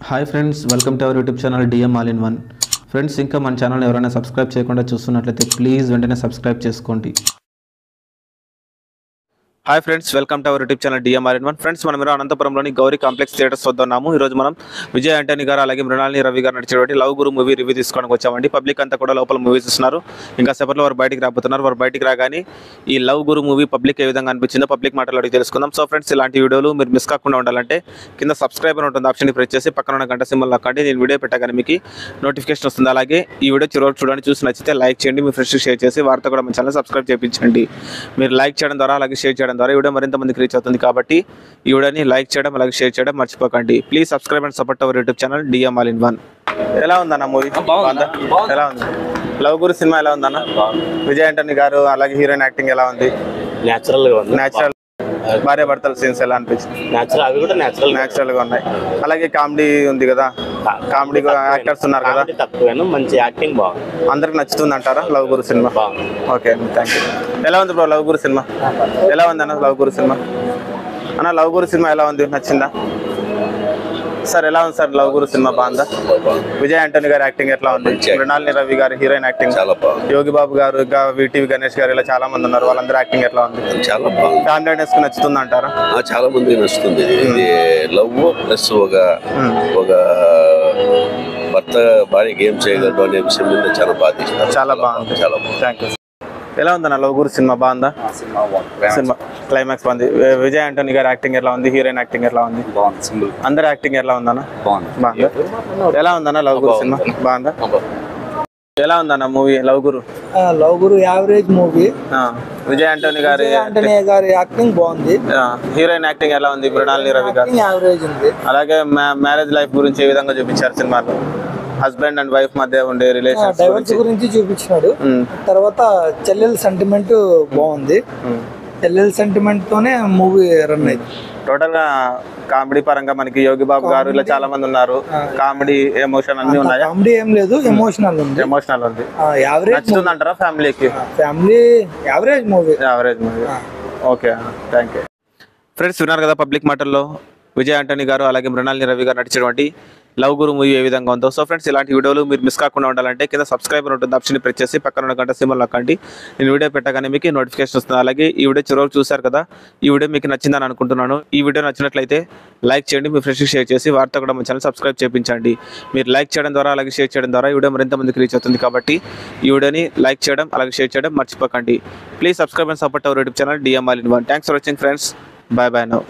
Hi friends, welcome to our YouTube channel DM all in one. Friends, ఇంకా మన channel ఎవరైనా subscribe చేయకుండా చూస్తున్నట్లయితే ప్లీజ్ వెంటనే సబ్స్క్రైబ్ చేసుకోండి. Hi friends, welcome to our YouTube channel DM all in one. Friends, మనం అనంతపురంలోని Gauri complex theatres వద్ద ఉన్నాము. ఈరోజు మనం విజయ్ ఆంటనీ గారు అలాగే మృణాలిని రవి గారు నడిచేటువంటి లవ్ గురు మూవీ రివ్యూ తీసుకోవడానికి వచ్చామండి. పబ్లిక్ అంతా కూడా లోపల మూవీస్ ఇస్తున్నారు. ఇంకా సేపట్లో వారు బయటికి రాబోతున్నారు. వారు బయటికి రాగానే ఈ లవ్ గురు మూవీ పబ్లిక్ ఏ విధంగా అనిపించిందో పబ్లిక్ మాటలు అడిగి తెలుసుకుందాం. సో ఫ్రెండ్స్, ఇలాంటి వీడియోలు మీరు మిస్ కాకుండా ఉండాలంటే కింద సబ్స్క్రైబ్ అని ఉంటుంది, ఆప్షన్ ప్రెస్ చేసి పక్కన ఉన్న గంట సింబల్ నొక్కండి. నేను వీడియో పెట్టగానే మీకు నోటిఫికేషన్ వస్తుంది. అలాగే ఈ వీడియో చివరికి చూడండి, చూసి నచ్చితే లైక్ చేయండి, మీ ఫ్రెండ్స్కి షేర్ చేసి వారితో కూడా మన ఛానల్ సబ్స్క్రైబ్ చేయించండి. మీరు లైక్ చేయడం ద్వారా అలాగే షేర్ చేయడం ద్వారా ఈ వీడియో మరింత మందికి రీచ్ అవుతుంది. కాబట్టి ఈ వీడియోని లైక్ చేయడం అలాగే షేర్ చేయడం మర్చిపోకండి. Please subscribe and support our YouTube channel DM all in one. ఎలా ఉందన్న మూవీ? ఎలా ఉంది? లవ్ గురు సినిమా ఎలా ఉందన్న? విజయ్ ఆంటనీ గారు అలాగే హీరోయిన్ యాక్టింగ్ ఎలా ఉంది? నేచురల్ భార్య భర్తల సీన్స్ ఎలా అనిపించింది? నేచురల్ గా ఉన్నాయి. అలాగే కామెడీ ఉంది కదా, కామెడీ యాక్టర్స్ ఉన్నారు కదా, మంచి యాక్టింగ్ బాగుంది. అందరికి నచ్చుతుంది అంటారా love Guru cinema? Okay, thank you. ఎలా ఉంది బ్రో లవ్ గురు సినిమా? ఎలా ఉంది అన్న లవ్ గురు సినిమా? అన్న లవ్ గురు సినిమా ఎలా ఉంది? నచ్చిందా సార్? ఎలా ఉంది సార్ లవ్ గురు సినిమా? బాగుందా? విజయ్ ఆంటనీ గారి యాక్టింగ్ ఎట్లా ఉంది? మృణాలిని రవి గారి హీరోయిన్ యాక్టింగ్, యోగి బాబు గారు, ఇంకా విటివి గణేష్ గారు, ఇలా చాలా మంది ఉన్నారు. వాళ్ళందరూ యాక్టింగ్ ఎట్లా ఉంది? చాలా బాగుంది. ఫ్యామిలీ ఆడియన్స్ కు నచ్చుతుంది అంటారా? చాలా మందికి నచ్చుతుంది. ఇది లవ్ ప్లస్ ఒక భర్త భార్య గేమ్ చేయగలడు అనే విషయం మీద చాలా బాగా తీస్తారు. చాలా బాగుంది. చాలా బాగుంది. Thank you. ఎలా ఉందన్న లవ్ గురు సినిమా? బాగుందా? సినిమా క్లైమాక్స్ బాగుంది. విజయ్ ఆంటనీ గారి యాక్టింగ్ ఎట్లా ఉంది? హీరోయిన్ యాక్టింగ్ ఎట్లా ఉంది? అందరి యాక్టింగ్ ఎట్లా ఉందన్న? బాగుందా? ఎలా ఉందన్న లవ్ గురు సినిమా? బాగుందా? ఎలా ఉందన్న మూవీ లవ్ గురు? లవ్ గురు యావరేజ్ మూవీ. విజయ్ ఆంటనీ గారి యాక్టింగ్ బాగుంది. హీరోయిన్ యాక్టింగ్ ఎలా ఉంది? మృణాలిని రవి గారు యావరేజ్ ఉంది. అలాగే మ్యారేజ్ లైఫ్ గురించి ఏ విధంగా చూపించారు సినిమాలో? హస్బెండ్ అండ్ వైఫ్ మధ్య ఉండే రిలేషన్ డైవర్స్ గురించి చూపించినాడు. తర్వాత చెల్లెల సెంటిమెంట్ బాగుంది. చెల్లెల సెంటిమెంట్ తోనే మూవీ రన్ అయింది. టోటల్ గా కామెడీ పరంగా మనకి యోగి బాబు గారు ఇలా చాలా మంది ఉన్నారు. కామెడీ ఎమోషన్ అన్ని ఉన్నాయి. కామెడీ ఏం లేదు, ఎమోషనల్ ఉంది. ఎమోషనల్ ఉంది. యావరేజ్ అంటారా ఫ్యామిలీకి? Family average movie. Okay, thank you. Friends, విన్నారు కదా పబ్లిక్ మాటల్లో విజయ్ ఆంటనీ గారు అలాగే మృణాలిని రవి గారు నడిచినటువంటి లవ్ గురు మూవీ ఏ విధంగా ఉందో. సో ఫ్రెండ్స్, ఇలాంటి వీడియోలు మీరు మిస్ కాకుండా ఉండాలంటే కింద సబ్స్క్రైబ్ ఉంటుంది, ఆప్షన్ ప్రెస్ చేసి పక్కన ఉన్న గంట సింబల్ నొక్కండి. నేను వీడియో పెట్టగానే మీకు నోటిఫికేషన్ వస్తుంది. అలాగే ఈ వీడియో చివరికి చూశారు కదా, ఈ వీడియో మీకు నచ్చిందని అనుకుంటున్నాను. ఈ వీడియో నచ్చినట్లయితే లైక్ చేయండి, మీ ఫ్రెండ్స్కి షేర్ చేసి వారితో కూడా మన ఛానల్ సబ్స్క్రైబ్ చేయించండి. మీరు లైక్ చేయడం ద్వారా అలాగే షేర్ చేయడం ద్వారా ఈ వీడియో మరింత మందికి రీచ్ అవుతుంది. కాబట్టి ఈ వీడియోని లైక్ చేయడం అలాగే షేర్ చేయడం మర్చిపోకండి. Please subscribe and support our YouTube channel DM all in one. Thanks for watching friends. Bye bye now.